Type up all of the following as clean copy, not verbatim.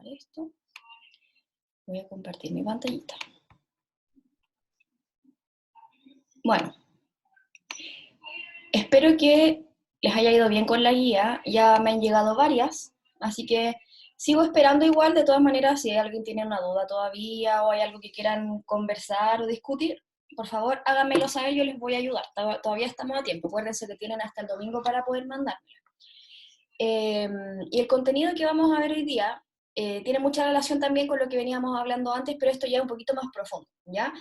acomodar esto. Voy a compartir mi pantallita. Bueno, espero que les haya ido bien con la guía. Ya me han llegado varias, así que sigo esperando igual. De todas maneras, si alguien tiene una duda todavía o hay algo que quieran conversar o discutir, por favor háganmelo saber, yo les voy a ayudar. Todavía estamos a tiempo, acuérdense que tienen hasta el domingo para poder mandármelo. Y el contenido que vamos a ver hoy día tiene mucha relación también con lo que veníamos hablando antes, pero esto ya es un poquito más profundo, ¿ya?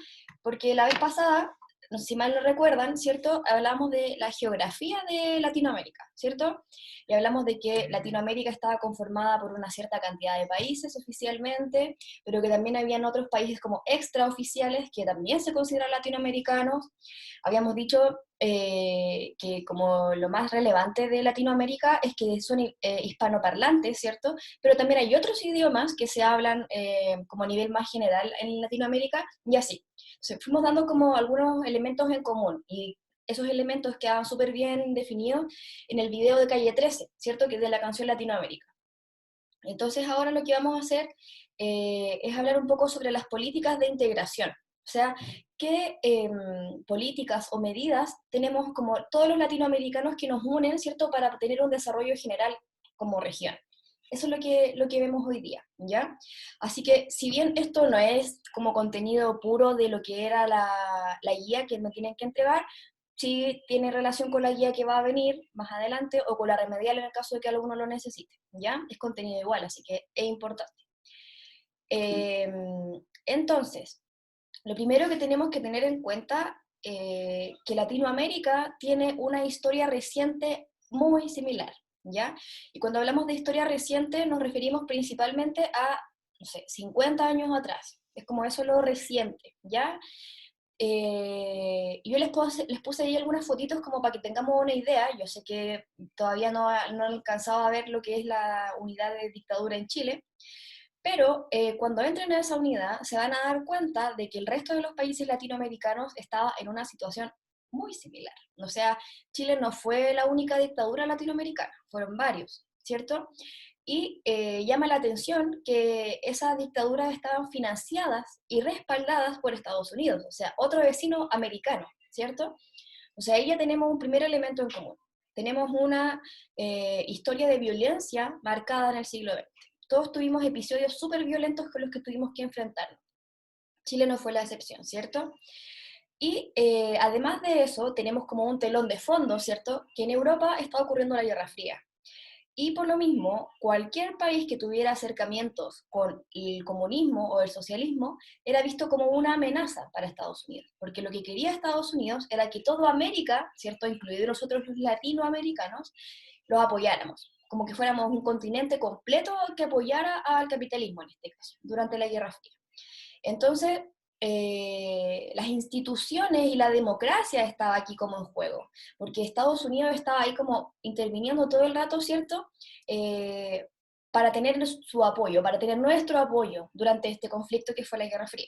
Porque la vez pasada, no sé si mal lo recuerdan, ¿cierto? Hablamos de la geografía de Latinoamérica, ¿cierto? Y hablamos de que Latinoamérica estaba conformada por una cierta cantidad de países oficialmente, pero que también habían otros países como extraoficiales que también se consideran latinoamericanos. Habíamos dicho que como lo más relevante de Latinoamérica es que son hispanoparlantes, ¿cierto? Pero también hay otros idiomas que se hablan como a nivel más general en Latinoamérica, y así. Entonces, fuimos dando como algunos elementos en común, y esos elementos quedan súper bien definidos en el video de Calle 13, ¿cierto? Que es de la canción Latinoamérica. Entonces ahora lo que vamos a hacer es hablar un poco sobre las políticas de integración. O sea, qué políticas o medidas tenemos como todos los latinoamericanos que nos unen, ¿cierto?, para tener un desarrollo general como región. Eso es lo que vemos hoy día, ¿ya? Así que, si bien esto no es como contenido puro de lo que era la guía que me tienen que entregar, sí tiene relación con la guía que va a venir más adelante o con la remedial en el caso de que alguno lo necesite, ¿ya? Es contenido igual, así que es importante. Eh, entonces, lo primero que tenemos que tener en cuenta que Latinoamérica tiene una historia reciente muy similar, ¿ya? Y cuando hablamos de historia reciente nos referimos principalmente a, no sé, 50 años atrás. Es como eso lo reciente, ¿ya? Yo les puse ahí algunas fotitos como para que tengamos una idea. Yo sé que todavía no han alcanzado a ver lo que es la unidad de dictadura en Chile, pero cuando entren a esa unidad se van a dar cuenta de que el resto de los países latinoamericanos estaba en una situación muy similar. O sea, Chile no fue la única dictadura latinoamericana, fueron varios, ¿cierto? Y llama la atención que esas dictaduras estaban financiadas y respaldadas por Estados Unidos, o sea, otro vecino americano, ¿cierto? O sea, ahí ya tenemos un primer elemento en común. Tenemos una historia de violencia marcada en el siglo XX. Todos tuvimos episodios súper violentos con los que tuvimos que enfrentarnos. Chile no fue la excepción, ¿cierto? Y además de eso, tenemos como un telón de fondo, ¿cierto? Que en Europa está ocurriendo la Guerra Fría. Y por lo mismo, cualquier país que tuviera acercamientos con el comunismo o el socialismo era visto como una amenaza para Estados Unidos, porque lo que quería Estados Unidos era que toda América, ¿cierto?, incluidos nosotros los latinoamericanos, los apoyáramos, como que fuéramos un continente completo que apoyara al capitalismo en este caso, durante la Guerra Fría. Entonces, las instituciones y la democracia estaba aquí como en juego, porque Estados Unidos estaba ahí como interviniendo todo el rato, ¿cierto? Eh, para tener su apoyo, para tener nuestro apoyo durante este conflicto que fue la Guerra Fría.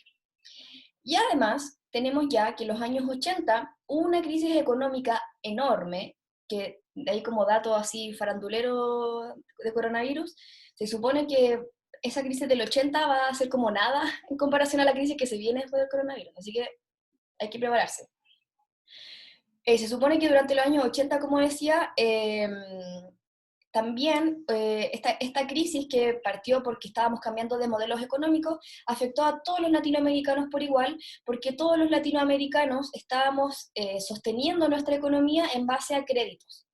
Y además, tenemos ya que en los años 80 hubo una crisis económica enorme, que de ahí como dato así farandulero de coronavirus, se supone que esa crisis del 80 va a ser como nada en comparación a la crisis que se viene después del coronavirus, así que hay que prepararse. Se supone que durante los años 80, como decía, también esta crisis que partió porque estábamos cambiando de modelos económicos afectó a todos los latinoamericanos por igual, porque todos los latinoamericanos estábamos sosteniendo nuestra economía en base a créditos.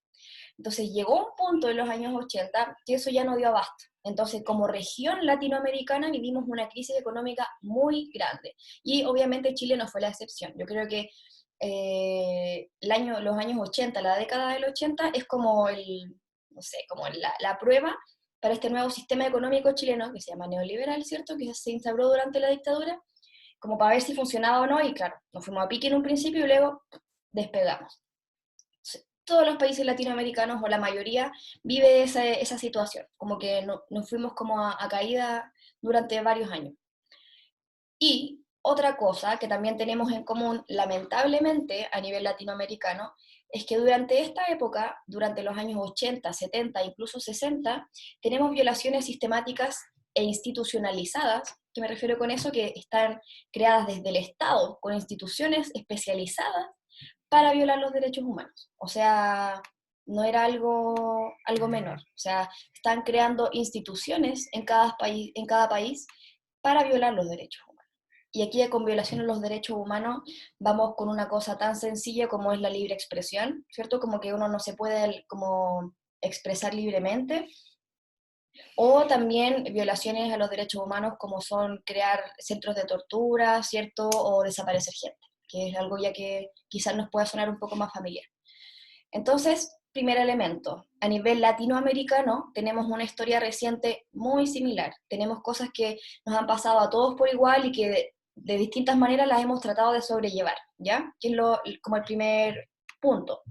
Entonces llegó un punto en los años 80 que eso ya no dio abasto. Entonces, como región latinoamericana vivimos una crisis económica muy grande. Y obviamente Chile no fue la excepción. Yo creo que los años 80, la década del 80, es como no sé, como la prueba para este nuevo sistema económico chileno que se llama neoliberal, ¿cierto? Que se instauró durante la dictadura, como para ver si funcionaba o no, y claro, nos fuimos a pique en un principio y luego despegamos. Todos los países latinoamericanos, o la mayoría, vive esa situación, como que nos fuimos como a caída durante varios años. Y otra cosa que también tenemos en común, lamentablemente, a nivel latinoamericano, es que durante esta época, durante los años 80, 70, incluso 60, tenemos violaciones sistemáticas e institucionalizadas, que me refiero con eso, que están creadas desde el Estado, con instituciones especializadas para violar los derechos humanos. O sea, no era algo menor. O sea, están creando instituciones en cada país para violar los derechos humanos. Y aquí con violación de los derechos humanos vamos con una cosa tan sencilla como es la libre expresión, ¿cierto? Como que uno no se puede como expresar libremente, o también violaciones a los derechos humanos como son crear centros de tortura, ¿cierto? O desaparecer gente, que es algo ya que quizás nos pueda sonar un poco más familiar. Entonces, primer elemento, a nivel latinoamericano tenemos una historia reciente muy similar. Tenemos cosas que nos han pasado a todos por igual y que de distintas maneras las hemos tratado de sobrellevar, ¿ya? Que es como el primer punto.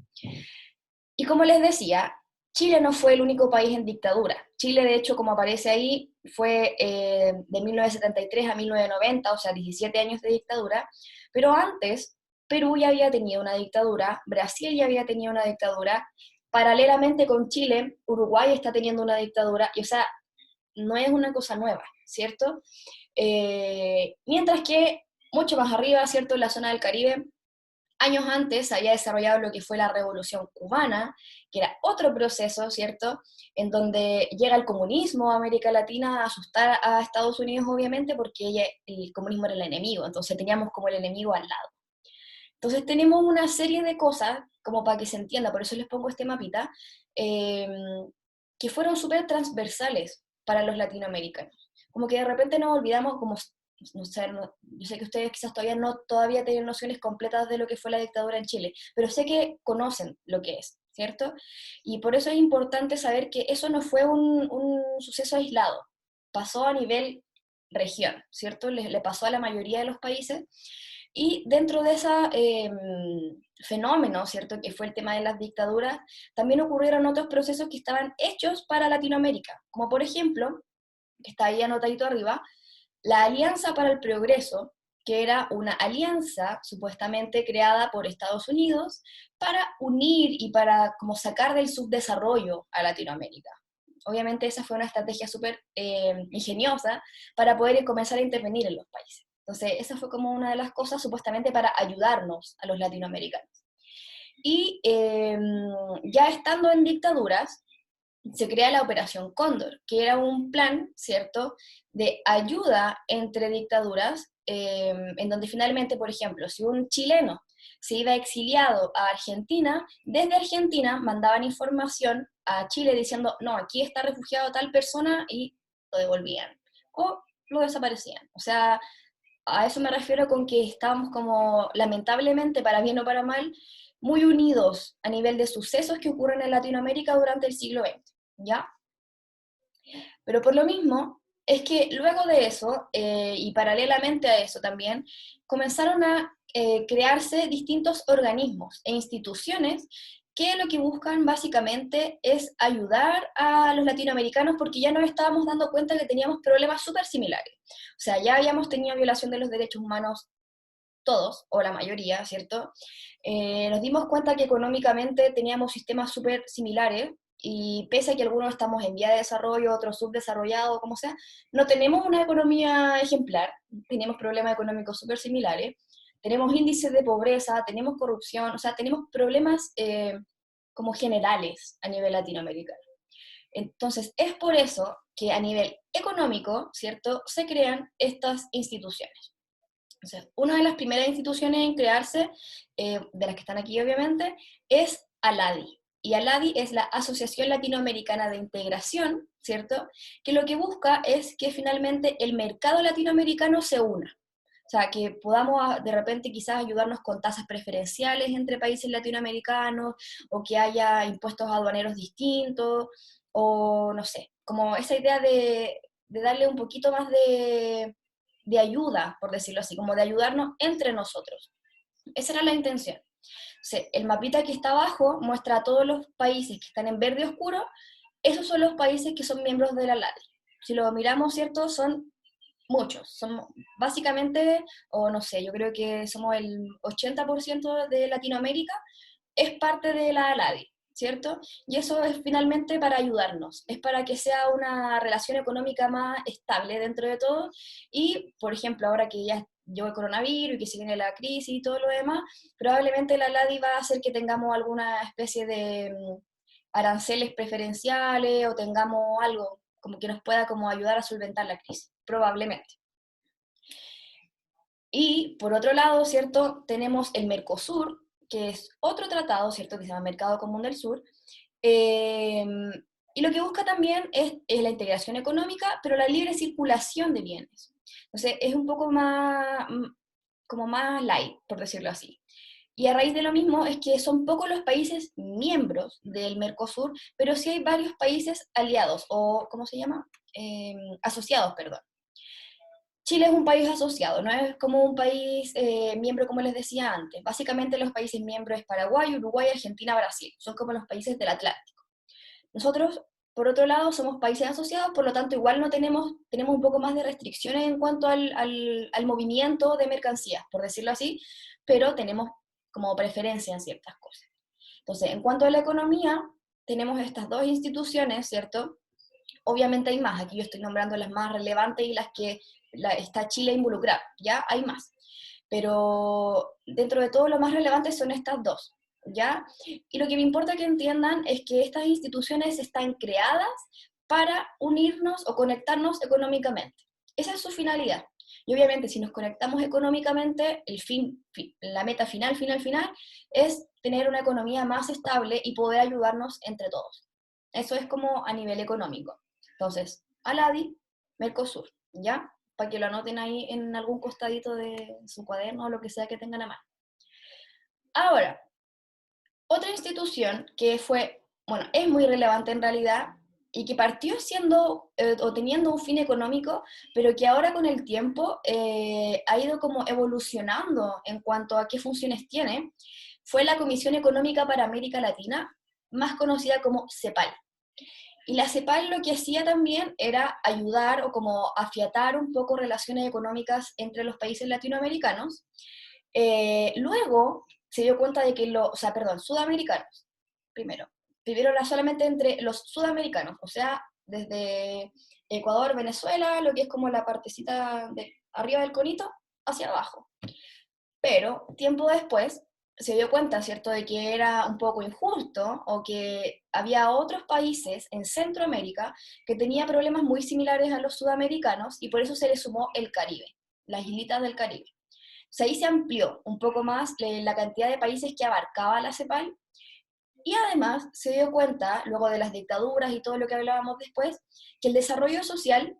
Y como les decía, Chile no fue el único país en dictadura. Chile, de hecho, como aparece ahí, fue de 1973 a 1990, o sea, 17 años de dictadura, pero antes Perú ya había tenido una dictadura, Brasil ya había tenido una dictadura, paralelamente con Chile, Uruguay está teniendo una dictadura, y o sea, no es una cosa nueva, ¿cierto? Mientras que mucho más arriba, ¿cierto? En la zona del Caribe, años antes se había desarrollado lo que fue la Revolución Cubana, que era otro proceso, ¿cierto?, en donde llega el comunismo a América Latina a asustar a Estados Unidos, obviamente, porque el comunismo era el enemigo, entonces teníamos como el enemigo al lado. Entonces tenemos una serie de cosas, como para que se entienda, por eso les pongo este mapita, eh, que fueron súper transversales para los latinoamericanos. Como que de repente nos olvidamos, como, no sé, yo sé que ustedes quizás todavía tienen nociones completas de lo que fue la dictadura en Chile, pero sé que conocen lo que es, ¿cierto? Y por eso es importante saber que eso no fue un suceso aislado, pasó a nivel región, ¿cierto? Le pasó a la mayoría de los países, y dentro de ese fenómeno, ¿cierto?, que fue el tema de las dictaduras, también ocurrieron otros procesos que estaban hechos para Latinoamérica, como por ejemplo, que está ahí anotadito arriba, la Alianza para el Progreso, que era una alianza supuestamente creada por Estados Unidos para unir y para como sacar del subdesarrollo a Latinoamérica. Obviamente esa fue una estrategia súper ingeniosa para poder comenzar a intervenir en los países. Entonces, esa fue como una de las cosas supuestamente para ayudarnos a los latinoamericanos. Y ya estando en dictaduras, se crea la Operación Cóndor, que era un plan, ¿cierto?, de ayuda entre dictaduras, en donde finalmente, por ejemplo, si un chileno se iba exiliado a Argentina, desde Argentina mandaban información a Chile diciendo, no, aquí está refugiado tal persona, y lo devolvían, o lo desaparecían. O sea, a eso me refiero con que estábamos como, lamentablemente, para bien o para mal, muy unidos a nivel de sucesos que ocurren en Latinoamérica durante el siglo XX, ¿ya? Pero por lo mismo, es que luego de eso, y paralelamente a eso también, comenzaron a crearse distintos organismos e instituciones que lo que buscan básicamente es ayudar a los latinoamericanos, porque ya nos estábamos dando cuenta que teníamos problemas súper similares. O sea, ya habíamos tenido violación de los derechos humanos todos, o la mayoría, ¿cierto? Nos dimos cuenta que económicamente teníamos sistemas súper similares, y pese a que algunos estamos en vía de desarrollo, otros subdesarrollados, como sea, no tenemos una economía ejemplar, tenemos problemas económicos súper similares, tenemos índices de pobreza, tenemos corrupción, o sea, tenemos problemas como generales a nivel latinoamericano. Entonces, es por eso que a nivel económico, ¿cierto?, se crean estas instituciones. Entonces, una de las primeras instituciones en crearse, de las que están aquí obviamente, es ALADI. Y ALADI es la Asociación Latinoamericana de Integración, ¿cierto? Que lo que busca es que finalmente el mercado latinoamericano se una. O sea, que podamos de repente quizás ayudarnos con tasas preferenciales entre países latinoamericanos, o que haya impuestos aduaneros distintos, o no sé, como esa idea de darle un poquito más de ayuda, por decirlo así, como de ayudarnos entre nosotros. Esa era la intención. Entonces, el mapita que está abajo muestra a todos los países que están en verde oscuro, esos son los países que son miembros de la LADI. Si lo miramos, ¿cierto? Son muchos, son básicamente, o no sé, yo creo que somos el 80% de Latinoamérica, es parte de la LADI, ¿cierto? Y eso es finalmente para ayudarnos, es para que sea una relación económica más estable dentro de todo, y, por ejemplo, ahora que ya llegó el coronavirus y que se viene la crisis y todo lo demás, probablemente la LADI va a hacer que tengamos alguna especie de aranceles preferenciales o tengamos algo como que nos pueda como ayudar a solventar la crisis, probablemente. Y por otro lado, ¿cierto? Tenemos el Mercosur, que es otro tratado, ¿cierto? Que se llama Mercado Común del Sur. eh, y lo que busca también es la integración económica, pero la libre circulación de bienes. Entonces, es un poco más, como más light, por decirlo así. Y a raíz de lo mismo es que son pocos los países miembros del Mercosur, pero sí hay varios países aliados, o ¿cómo se llama? Asociados, perdón. Chile es un país asociado, no es como un país miembro como les decía antes. Básicamente los países miembros es Paraguay, Uruguay, Argentina, Brasil. Son como los países del Atlántico. Nosotros, por otro lado, somos países asociados, por lo tanto igual no tenemos un poco más de restricciones en cuanto al movimiento de mercancías, por decirlo así, pero tenemos como preferencia en ciertas cosas. Entonces, en cuanto a la economía, tenemos estas dos instituciones, ¿cierto? Obviamente hay más, aquí yo estoy nombrando las más relevantes y las que está Chile involucrado, ya hay más. Pero dentro de todo lo más relevante son estas dos, ¿ya? Y lo que me importa que entiendan es que estas instituciones están creadas para unirnos o conectarnos económicamente. Esa es su finalidad. Y obviamente si nos conectamos económicamente, la meta final, es tener una economía más estable y poder ayudarnos entre todos. Eso es como a nivel económico. Entonces, ALADI, Mercosur, ¿ya? Para que lo anoten ahí en algún costadito de su cuaderno o lo que sea que tengan a mano. Ahora, otra institución que fue, bueno, es muy relevante en realidad y que partió siendo o teniendo un fin económico, pero que ahora con el tiempo ha ido como evolucionando en cuanto a qué funciones tiene, fue la Comisión Económica para América Latina, más conocida como CEPAL. Y la CEPAL lo que hacía también era ayudar o como afiatar un poco relaciones económicas entre los países latinoamericanos. Luego se dio cuenta de que sudamericanos, primero era solamente entre los sudamericanos, o sea, desde Ecuador, Venezuela, lo que es como la partecita de arriba del conito, hacia abajo. Pero tiempo después se dio cuenta, ¿cierto?, de que era un poco injusto o que había otros países en Centroamérica que tenían problemas muy similares a los sudamericanos y por eso se le sumó el Caribe, las islitas del Caribe. O sea, ahí se amplió un poco más la cantidad de países que abarcaba la CEPAL y además se dio cuenta, luego de las dictaduras y todo lo que hablábamos después, que el desarrollo social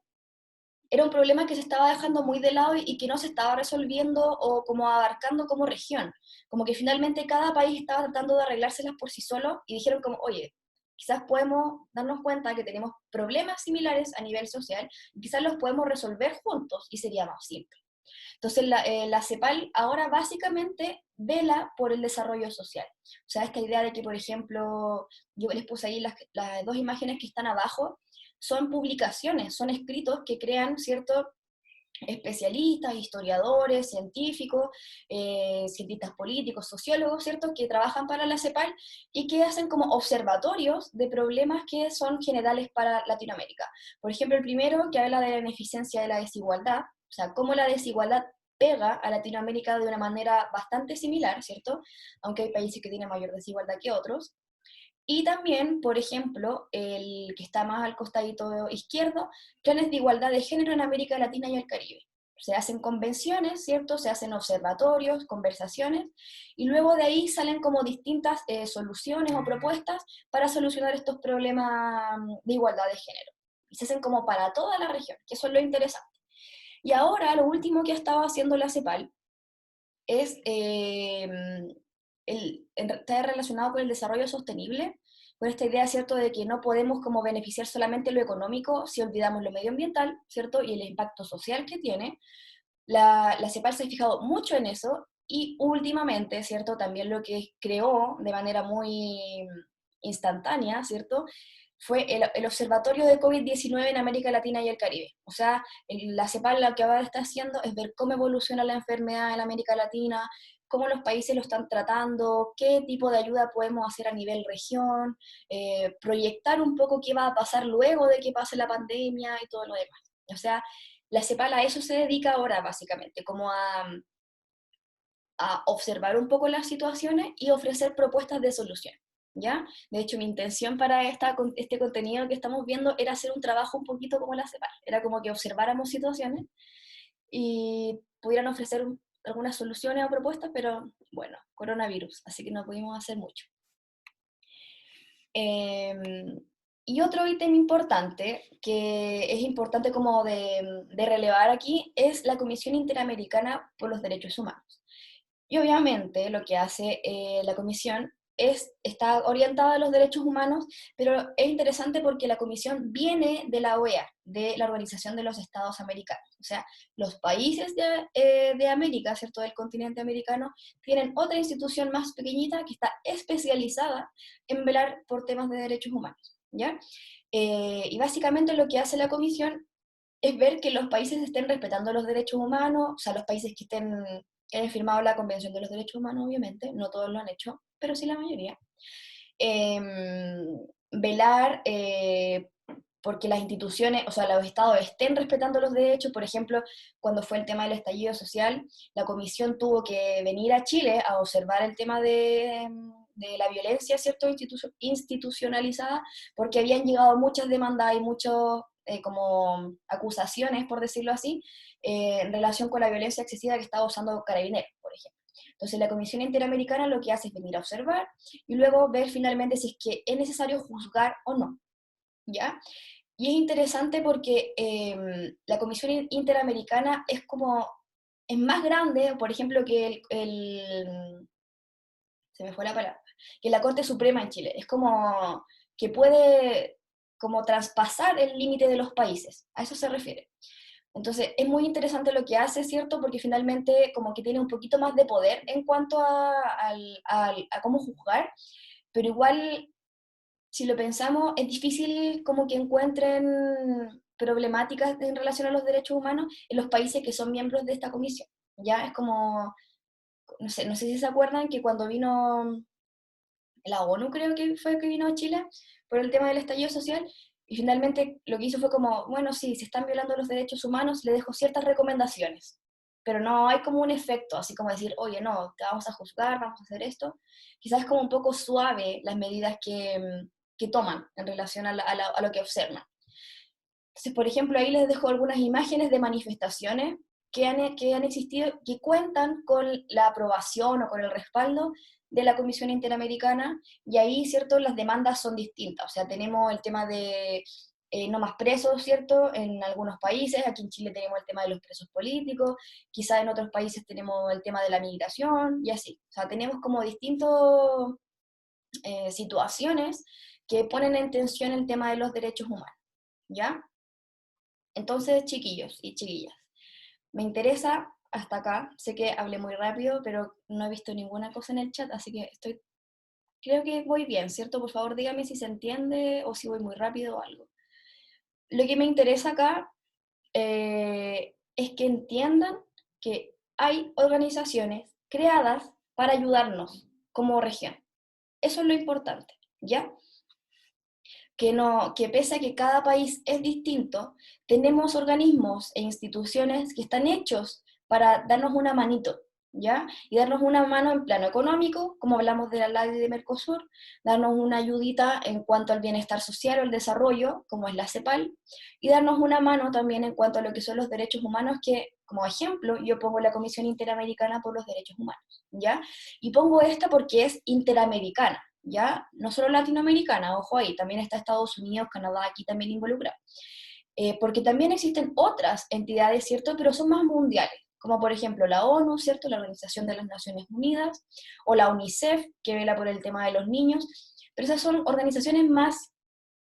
era un problema que se estaba dejando muy de lado y que no se estaba resolviendo o como abarcando como región. Como que finalmente cada país estaba tratando de arreglárselas por sí solo y dijeron como, oye, quizás podemos darnos cuenta que tenemos problemas similares a nivel social y quizás los podemos resolver juntos y sería más simple. Entonces la CEPAL ahora básicamente vela por el desarrollo social. O sea, esta idea de que, por ejemplo, yo les puse ahí las dos imágenes que están abajo, son publicaciones, son escritos que crean, ¿cierto?, especialistas, historiadores, científicos, cientistas políticos, sociólogos, ¿cierto?, que trabajan para la CEPAL y que hacen como observatorios de problemas que son generales para Latinoamérica. Por ejemplo, el primero que habla de la ineficiencia de la desigualdad, o sea, cómo la desigualdad pega a Latinoamérica de una manera bastante similar, ¿cierto? Aunque hay países que tienen mayor desigualdad que otros. Y también, por ejemplo, el que está más al costadito izquierdo, planes de igualdad de género en América Latina y el Caribe. Se hacen convenciones, ¿cierto? Se hacen observatorios, conversaciones, y luego de ahí salen como distintas soluciones o propuestas para solucionar estos problemas de igualdad de género. Y se hacen como para toda la región, que eso es lo interesante. Y ahora, lo último que ha estado haciendo la CEPAL es está relacionado con el desarrollo sostenible, con esta idea, ¿cierto?, de que no podemos como beneficiar solamente lo económico si olvidamos lo medioambiental, ¿cierto?, y el impacto social que tiene. La CEPAL se ha fijado mucho en eso y últimamente, ¿cierto?, también lo que creó de manera muy instantánea, ¿cierto?, fue el Observatorio de COVID-19 en América Latina y el Caribe. O sea, la CEPAL lo que ahora está haciendo es ver cómo evoluciona la enfermedad en América Latina, cómo los países lo están tratando, qué tipo de ayuda podemos hacer a nivel región, proyectar un poco qué va a pasar luego de que pase la pandemia y todo lo demás. O sea, la CEPAL a eso se dedica ahora básicamente, como a observar un poco las situaciones y ofrecer propuestas de solución, ¿ya? De hecho, mi intención para este contenido que estamos viendo era hacer un trabajo un poquito como la CEPAL, era como que observáramos situaciones y pudieran ofrecer algunas soluciones o propuestas, pero bueno, coronavirus, así que no pudimos hacer mucho. Y otro ítem importante, que es importante como de relevar aquí, es la Comisión Interamericana por los Derechos Humanos. Y obviamente lo que hace la comisión está orientada a los derechos humanos, pero es interesante porque la comisión viene de la OEA, de la Organización de los Estados Americanos. O sea, los países de América, ¿cierto?, del continente americano, tienen otra institución más pequeñita que está especializada en velar por temas de derechos humanos, ¿ya? Y básicamente lo que hace la comisión es ver que los países estén respetando los derechos humanos, o sea, los países que hayan firmado la Convención de los Derechos Humanos, obviamente, no todos lo han hecho, pero sí la mayoría. Velar porque las instituciones, o sea, los estados estén respetando los derechos. Por ejemplo, cuando fue el tema del estallido social, la comisión tuvo que venir a Chile a observar el tema de la violencia, ¿cierto?, institucionalizada, porque habían llegado muchas demandas y muchos como acusaciones, por decirlo así, en relación con la violencia excesiva que estaba usando Carabineros, por ejemplo. Entonces la Comisión Interamericana lo que hace es venir a observar y luego ver finalmente si es que es necesario juzgar o no, ¿ya? Y es interesante porque la Comisión Interamericana es más grande, por ejemplo, que se me fue la palabra, que la Corte Suprema en Chile. Es como que puede como traspasar el límite de los países, a eso se refiere. Entonces, es muy interesante lo que hace, ¿cierto? Porque finalmente como que tiene un poquito más de poder en cuanto a cómo juzgar, pero igual, si lo pensamos, es difícil como que encuentren problemáticas en relación a los derechos humanos en los países que son miembros de esta comisión. Ya es como, no sé si se acuerdan que cuando vino la ONU, creo que fue que vino a Chile por el tema del estallido social, y finalmente lo que hizo fue como, bueno, sí, se están violando los derechos humanos, le dejo ciertas recomendaciones, pero no hay como un efecto, así como decir, oye, no, te vamos a juzgar, vamos a hacer esto. Quizás es como un poco suave las medidas que toman en relación a lo que observan. Entonces, por ejemplo, ahí les dejo algunas imágenes de manifestaciones que han existido, que cuentan con la aprobación o con el respaldo de la Comisión Interamericana, y ahí, ¿cierto?, las demandas son distintas. O sea, tenemos el tema de no más presos, ¿cierto?, en algunos países. Aquí en Chile tenemos el tema de los presos políticos, quizás en otros países tenemos el tema de la migración, y así. O sea, tenemos como distintas situaciones que ponen en tensión el tema de los derechos humanos, ¿ya? Entonces, chiquillos y chiquillas, me interesa hasta acá. Sé que hablé muy rápido, pero no he visto ninguna cosa en el chat, así que creo que voy bien, ¿cierto? Por favor, dígame si se entiende o si voy muy rápido o algo. Lo que me interesa acá es que entiendan que hay organizaciones creadas para ayudarnos como región. Eso es lo importante, ¿ya? Que pese a que cada país es distinto, tenemos organismos e instituciones que están hechos para darnos una manito, ¿ya? Y darnos una mano en plano económico, como hablamos de la ley de Mercosur, darnos una ayudita en cuanto al bienestar social o el desarrollo, como es la CEPAL, y darnos una mano también en cuanto a lo que son los derechos humanos, que, como ejemplo, yo pongo la Comisión Interamericana por los Derechos Humanos, ¿ya? Y pongo esta porque es interamericana, ¿ya? No solo latinoamericana, ojo ahí, también está Estados Unidos, Canadá aquí también involucrado. Porque también existen otras entidades, ¿cierto? Pero son más mundiales, como por ejemplo la ONU, ¿cierto? La Organización de las Naciones Unidas, o la UNICEF, que vela por el tema de los niños, pero esas son organizaciones más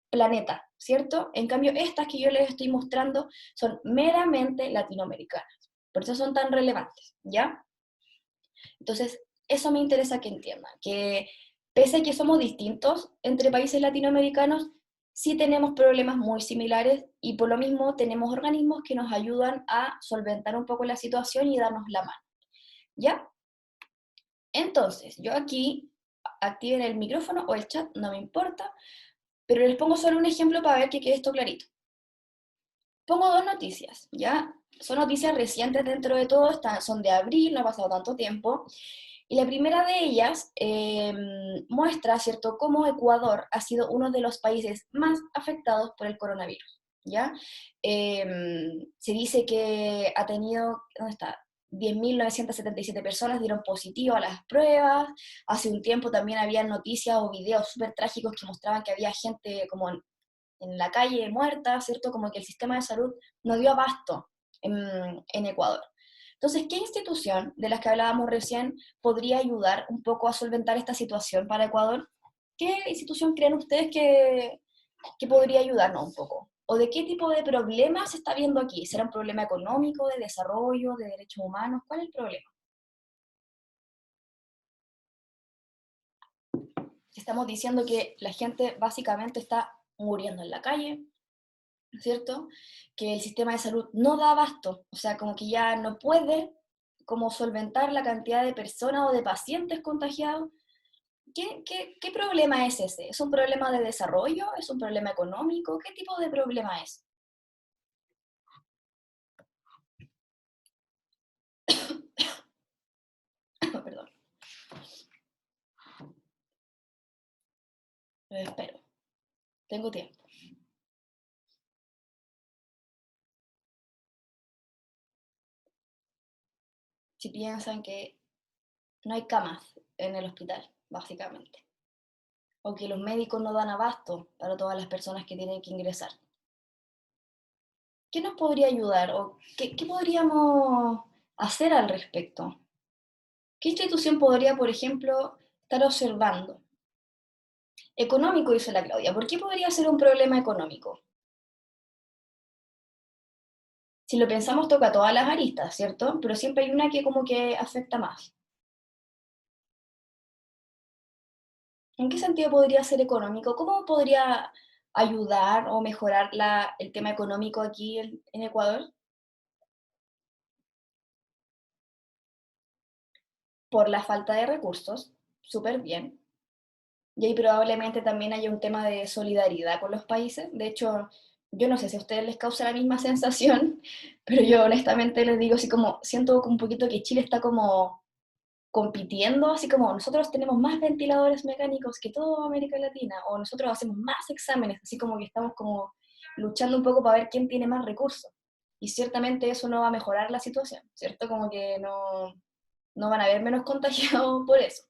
planeta, ¿cierto? En cambio, estas que yo les estoy mostrando son meramente latinoamericanas, por eso son tan relevantes, ¿ya? Entonces, eso me interesa que entiendan, que pese a que somos distintos entre países latinoamericanos, sí tenemos problemas muy similares y por lo mismo tenemos organismos que nos ayudan a solventar un poco la situación y darnos la mano, ¿ya? Entonces, yo aquí activen el micrófono o el chat, no me importa, pero les pongo solo un ejemplo para ver que quede esto clarito. Pongo dos noticias, ¿ya? Son noticias recientes dentro de todo, son de abril, no ha pasado tanto tiempo. Y la primera de ellas muestra, ¿cierto?, cómo Ecuador ha sido uno de los países más afectados por el coronavirus, ¿ya? Se dice que ha tenido, ¿dónde está? 10.977 personas dieron positivo a las pruebas. Hace un tiempo también había noticias o videos súper trágicos que mostraban que había gente como en la calle muerta, ¿cierto? Como que el sistema de salud no dio abasto en Ecuador. Entonces, ¿qué institución de las que hablábamos recién podría ayudar un poco a solventar esta situación para Ecuador? ¿Qué institución creen ustedes que podría ayudarnos un poco? ¿O de qué tipo de problemas se está viendo aquí? ¿Será un problema económico, de desarrollo, de derechos humanos? ¿Cuál es el problema? Estamos diciendo que la gente básicamente está muriendo en la calle, ¿cierto? Que el sistema de salud no da abasto, o sea, como que ya no puede como solventar la cantidad de personas o de pacientes contagiados. ¿Qué problema es ese? ¿Es un problema de desarrollo? ¿Es un problema económico? ¿Qué tipo de problema es? Perdón, espero, tengo tiempo. Si piensan que no hay camas en el hospital, básicamente, o que los médicos no dan abasto para todas las personas que tienen que ingresar. ¿Qué nos podría ayudar o qué podríamos hacer al respecto? ¿Qué institución podría, por ejemplo, estar observando? Económico, dice la Claudia. ¿Por qué podría ser un problema económico? Si lo pensamos, toca todas las aristas, ¿cierto? Pero siempre hay una que como que afecta más. ¿En qué sentido podría ser económico? ¿Cómo podría ayudar o mejorar el tema económico aquí en Ecuador? Por la falta de recursos, súper bien. Y ahí probablemente también haya un tema de solidaridad con los países. De hecho, yo no sé si a ustedes les causa la misma sensación, pero yo honestamente les digo así como, siento un poquito que Chile está como compitiendo, así como nosotros tenemos más ventiladores mecánicos que toda América Latina, o nosotros hacemos más exámenes, así como que estamos como luchando un poco para ver quién tiene más recursos. Y ciertamente eso no va a mejorar la situación, ¿cierto? Como que no van a haber menos contagiados por eso.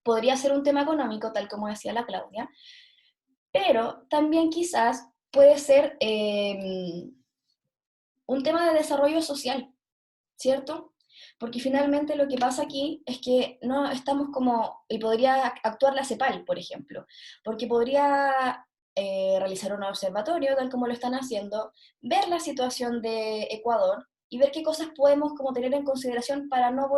Podría ser un tema económico, tal como decía la Claudia, pero también quizás puede ser un tema de desarrollo social, ¿cierto? Porque finalmente lo que pasa aquí es que no estamos como, y podría actuar la CEPAL, por ejemplo, porque podría realizar un observatorio, tal como lo están haciendo, ver la situación de Ecuador y ver qué cosas podemos como tener en consideración para no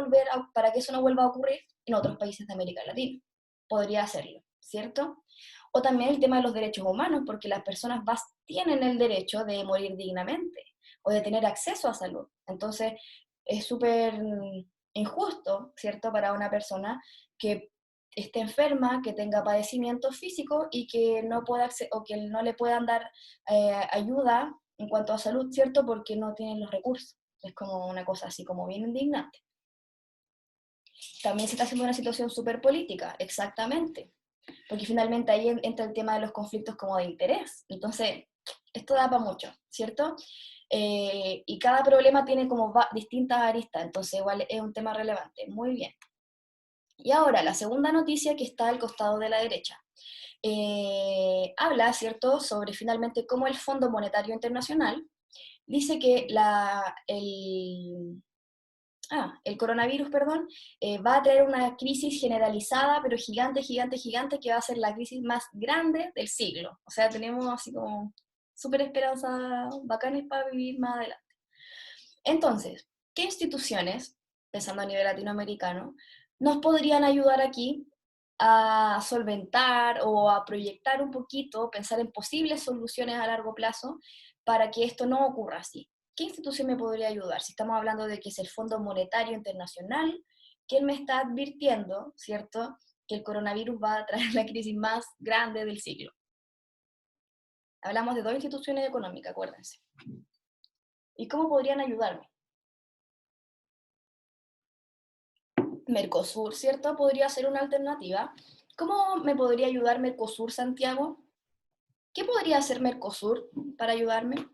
para que eso no vuelva a ocurrir en otros países de América Latina. Podría hacerlo, ¿cierto? O también el tema de los derechos humanos, porque las personas tienen el derecho de morir dignamente o de tener acceso a salud. Entonces, es súper injusto, ¿cierto?, para una persona que esté enferma, que tenga padecimientos físicos y que no pueda o que no le puedan dar ayuda en cuanto a salud, ¿cierto?, porque no tienen los recursos. Es como una cosa así como bien indignante. También se está haciendo una situación súper política, exactamente, porque finalmente ahí entra el tema de los conflictos como de interés. Entonces, esto da para mucho, ¿cierto? Y cada problema tiene como distintas aristas, entonces igual es un tema relevante. Muy bien. Y ahora, la segunda noticia que está al costado de la derecha. Habla, ¿cierto?, sobre finalmente cómo el Fondo Monetario Internacional dice que el coronavirus, perdón, va a traer una crisis generalizada, pero gigante, gigante, gigante, que va a ser la crisis más grande del siglo. O sea, tenemos así como súper esperanza bacanes para vivir más adelante. Entonces, ¿qué instituciones, pensando a nivel latinoamericano, nos podrían ayudar aquí a solventar o a proyectar un poquito, pensar en posibles soluciones a largo plazo para que esto no ocurra así? ¿Qué institución me podría ayudar? Si estamos hablando de que es el Fondo Monetario Internacional, ¿quién me está advirtiendo, cierto?, que el coronavirus va a traer la crisis más grande del siglo. Hablamos de dos instituciones económicas, acuérdense. ¿Y cómo podrían ayudarme? Mercosur, ¿cierto? Podría ser una alternativa. ¿Cómo me podría ayudar Mercosur, Santiago? ¿Qué podría hacer Mercosur para ayudarme?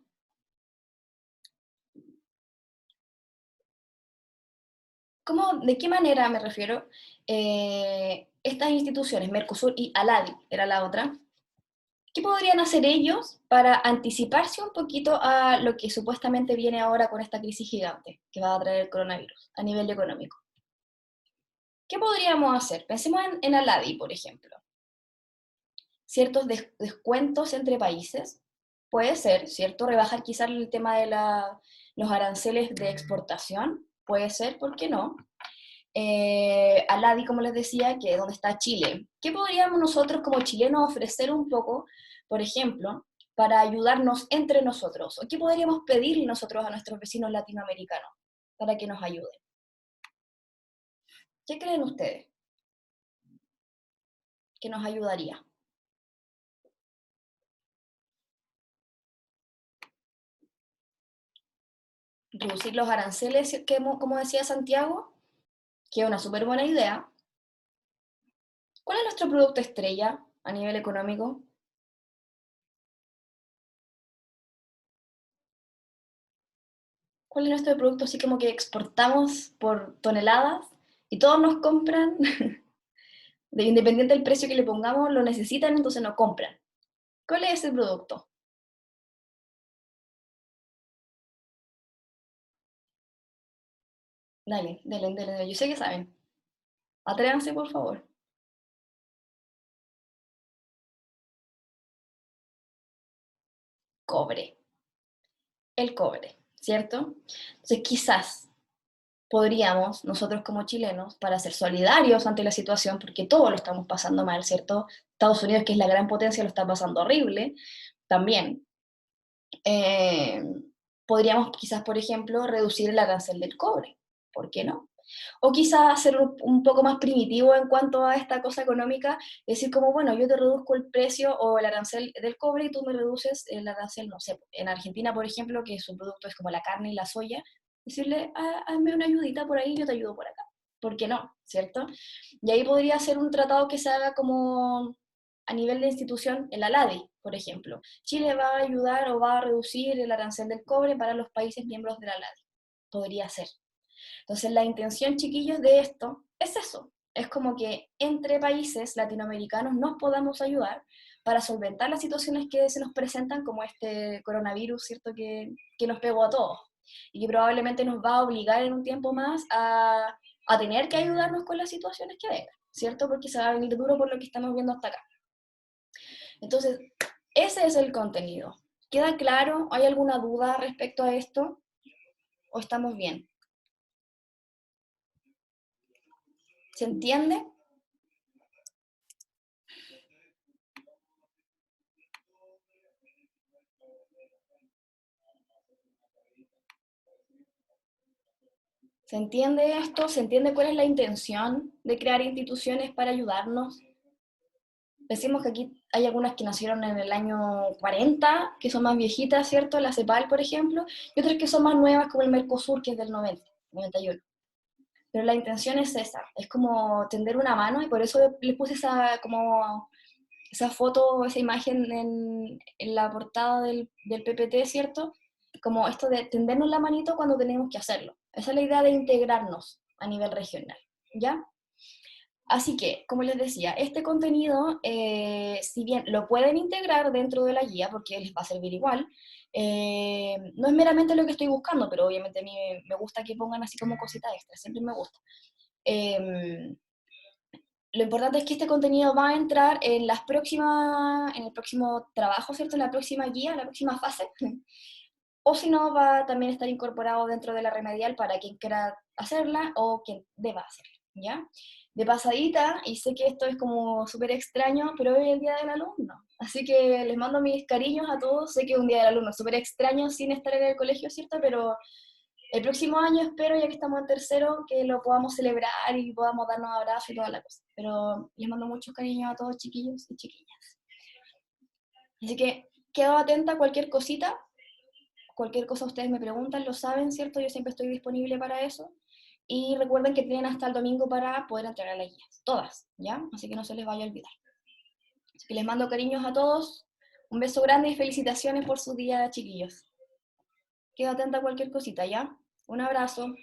¿Cómo, de qué manera me refiero? Estas instituciones, Mercosur y Aladi, era la otra, ¿qué podrían hacer ellos para anticiparse un poquito a lo que supuestamente viene ahora con esta crisis gigante que va a traer el coronavirus a nivel económico? ¿Qué podríamos hacer? Pensemos en Aladi, por ejemplo. Ciertos descuentos entre países, puede ser, ¿cierto? Rebajar quizás el tema de los aranceles de exportación, puede ser, ¿por qué no? Aladi, como les decía, que es donde está Chile. ¿Qué podríamos nosotros como chilenos ofrecer un poco, por ejemplo, para ayudarnos entre nosotros? ¿O qué podríamos pedirle nosotros a nuestros vecinos latinoamericanos para que nos ayuden? ¿Qué creen ustedes que nos ayudaría? Reducir los aranceles, que, como decía Santiago, que es una súper buena idea. ¿Cuál es nuestro producto estrella a nivel económico? ¿Cuál es nuestro producto así como que exportamos por toneladas y todos nos compran? Independiente del precio que le pongamos, lo necesitan, entonces nos compran. ¿Cuál es ese producto? Dale, dale, dale, dale. Yo sé que saben. Atrévanse, por favor. Cobre. El cobre, ¿cierto? Entonces quizás podríamos, nosotros como chilenos, para ser solidarios ante la situación, porque todos lo estamos pasando mal, ¿cierto? Estados Unidos, que es la gran potencia, lo está pasando horrible, también. Eh, Podríamos quizás, por ejemplo, reducir el arancel del cobre, ¿por qué no? O quizás hacer un poco más primitivo en cuanto a esta cosa económica, decir como, bueno, yo te reduzco el precio o el arancel del cobre y tú me reduces el arancel, no sé, en Argentina, por ejemplo, que su producto es como la carne y la soya, decirle, hazme una ayudita por ahí, yo te ayudo por acá. ¿Por qué no? ¿Cierto? Y ahí podría ser un tratado que se haga como a nivel de institución, el ALADI, por ejemplo. Chile va a ayudar o va a reducir el arancel del cobre para los países miembros del ALADI. Podría ser. Entonces, la intención, chiquillos, de esto es eso. Es como que entre países latinoamericanos nos podamos ayudar para solventar las situaciones que se nos presentan, como este coronavirus, ¿cierto?, que nos pegó a todos y que probablemente nos va a obligar en un tiempo más a tener que ayudarnos con las situaciones que vengan, ¿cierto? Porque se va a venir duro por lo que estamos viendo hasta acá. Entonces, ese es el contenido. ¿Queda claro? ¿Hay alguna duda respecto a esto? ¿O estamos bien? ¿Se entiende? ¿Se entiende esto? ¿Se entiende cuál es la intención de crear instituciones para ayudarnos? Decimos que aquí hay algunas que nacieron en el año 40, que son más viejitas, ¿cierto? La CEPAL, por ejemplo, y otras que son más nuevas, como el Mercosur, que es del 90, 91. Pero la intención es esa, es como tender una mano, y por eso les puse esa foto, esa imagen en la portada del PPT, ¿cierto? Como esto de tendernos la manito cuando tenemos que hacerlo. Esa es la idea de integrarnos a nivel regional, ¿ya? Así que, como les decía, este contenido, si bien lo pueden integrar dentro de la guía, porque les va a servir igual, no es meramente lo que estoy buscando, pero obviamente a mí me gusta que pongan así como cositas extras, siempre me gusta. Eh, lo importante es que este contenido va a entrar en en el próximo trabajo, ¿cierto? En la próxima guía, en la próxima fase. O si no, va a también estar incorporado dentro de la remedial para quien quiera hacerla o quien deba hacerla, ¿ya? De pasadita, y sé que esto es como súper extraño, pero hoy es el Día del Alumno. Así que les mando mis cariños a todos. Sé que es un Día del Alumno súper extraño sin estar en el colegio, ¿cierto? Pero El próximo año espero, ya que estamos en tercero, que lo podamos celebrar y podamos darnos abrazos y toda la cosa. Pero les mando muchos cariños a todos, chiquillos y chiquillas. Así que quedo atenta a cualquier cosa ustedes me preguntan, lo saben, ¿cierto? Yo siempre estoy disponible para eso. Y recuerden que tienen hasta el domingo para poder entregar las guías, todas, ¿ya? Así que no se les vaya a olvidar. Así que les mando cariños a todos, un beso grande y felicitaciones por su día, chiquillos. Quedo atenta a cualquier cosita, ¿ya? Un abrazo.